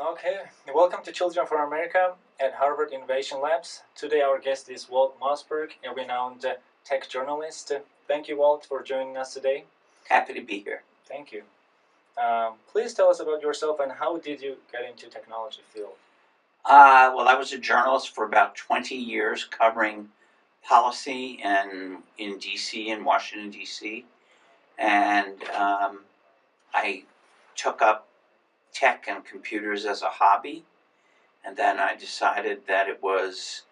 Okay, welcome to Children for America at Harvard Innovation Labs. Today our guest is Walt Mossberg, a renowned tech journalist. Thank you, Walt, for joining us today. Happy to be here. Thank you. Please tell us about yourself and how did you get into technology field? Well, I was a journalist for about 20 years covering policy in D.C., in Washington, D.C., and I took up tech and computers as a hobby, and then I decided that it was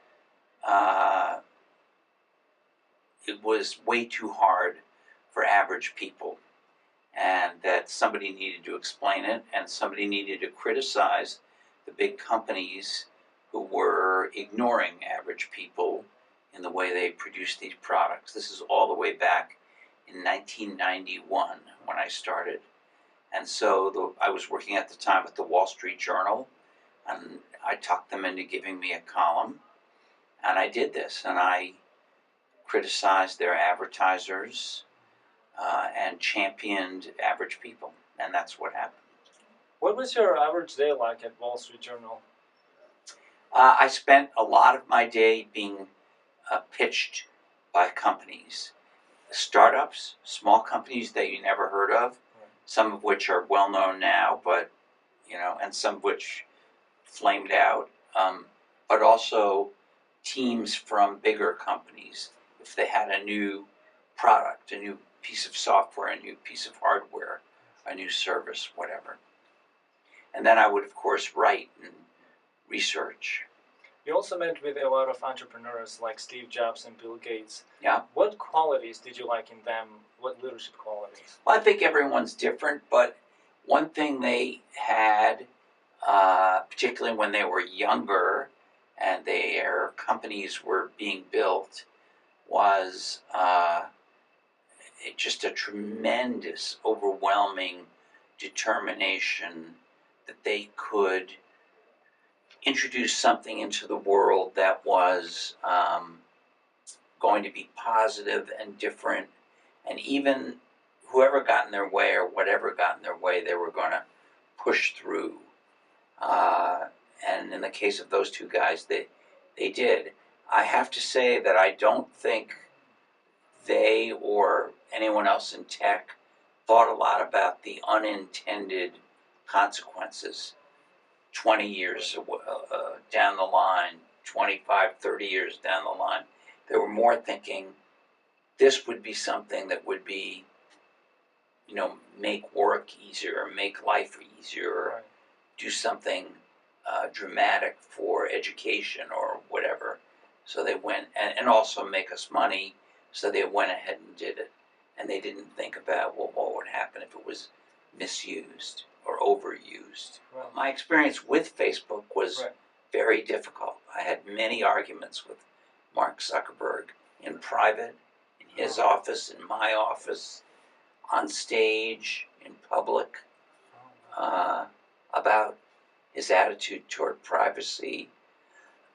way too hard for average people, and that somebody needed to explain it, and somebody needed to criticize the big companies who were ignoring average people in the way they produced these products. This is all the way back in 1991 when I started. And so I was working at the time at the Wall Street Journal, and I talked them into giving me a column. And I did this, and I criticized their advertisers and championed average people. And that's what happened. What was your average day like at Wall Street Journal? I spent a lot of my day being pitched by companies, startups, small companies that you never heard of, some of which are well known now, but and some of which flamed out, but also teams from bigger companies. If they had a new product, a new piece of software, a new piece of hardware, a new service, whatever. And then I would, of course, write and research. You also met with a lot of entrepreneurs like Steve Jobs and Bill Gates. Yeah. What qualities did you like in them? What leadership qualities? Well, I think everyone's different, but one thing they had, particularly when they were younger and their companies were being built, was just a tremendous, overwhelming determination that they could introduce something into the world that was going to be positive and different, and even whoever got in their way or whatever got in their way, they were going to push through. And in the case of those two guys, they did. I have to say that I don't think they or anyone else in tech thought a lot about the unintended consequences 20 years down the line, 25, 30 years down the line. They were more thinking this would be something that would be, make work easier, make life easier, Right. do something dramatic for education or whatever. So they went, and also make us money, so they went ahead and did it. And they didn't think about, well, what would happen if it was misused or overused. Right. My experience with Facebook was very difficult. I had many arguments with Mark Zuckerberg in private, in his office, in my office, on stage, in public, about his attitude toward privacy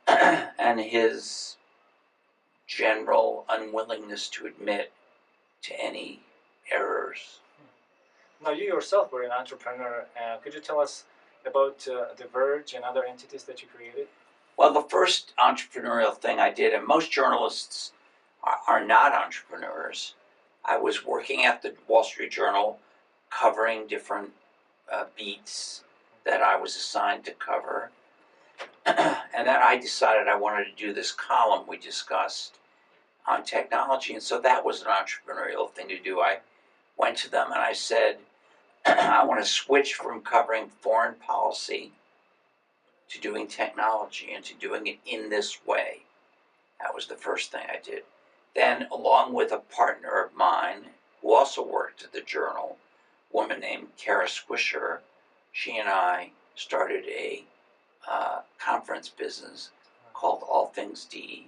and his general unwillingness to admit to any errors. Now, you yourself were an entrepreneur. Could you tell us about The Verge and other entities that you created? Well, the first entrepreneurial thing I did, and most journalists are not entrepreneurs, I was working at the Wall Street Journal covering different beats that I was assigned to cover. And then I decided I wanted to do this column we discussed on technology, and so that was an entrepreneurial thing to do. I went to them and I said, I want to switch from covering foreign policy to doing technology and to doing it in this way. That was the first thing I did. Then, along with a partner of mine who also worked at the Journal, a woman named Kara Swisher, she and I started a conference business called All Things D,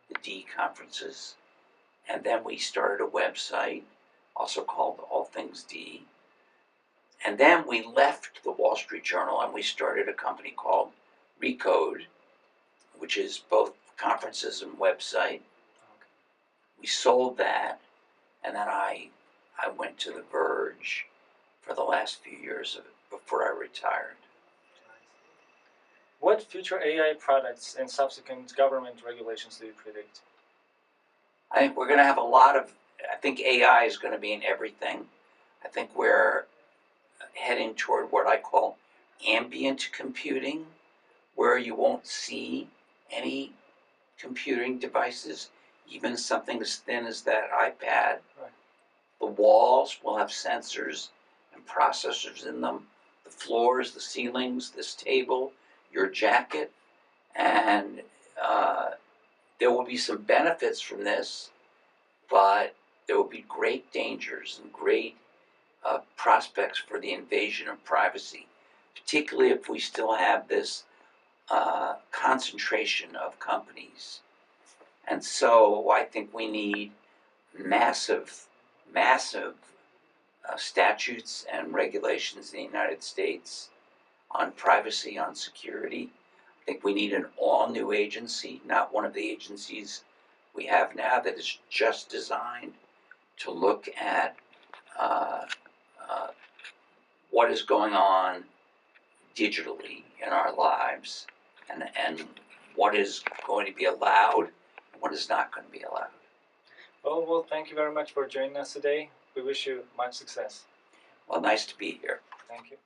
the D conferences. And then we started a website also called All Things D. And then we left the Wall Street Journal and we started a company called Recode, which is both conferences and website. We sold that, and then I went to The Verge for the last few years of it before I retired. What future AI products and subsequent government regulations do you predict? I think we're going to have I think AI is going to be in everything. I think we're heading toward what I call ambient computing, where you won't see any computing devices, even something as thin as that iPad. Right. The walls will have sensors and processors in them, the floors, the ceilings, this table, your jacket, and there will be some benefits from this, but there will be great dangers and great prospects for the invasion of privacy, particularly if we still have this concentration of companies. And so I think we need massive statutes and regulations in the United States on privacy, on security. I think we need an all-new agency, not one of the agencies we have now that is just designed to look at what is going on digitally in our lives and what is going to be allowed and what is not going to be allowed. Well, thank you very much for joining us today. We wish you much success. Well, nice to be here. Thank you.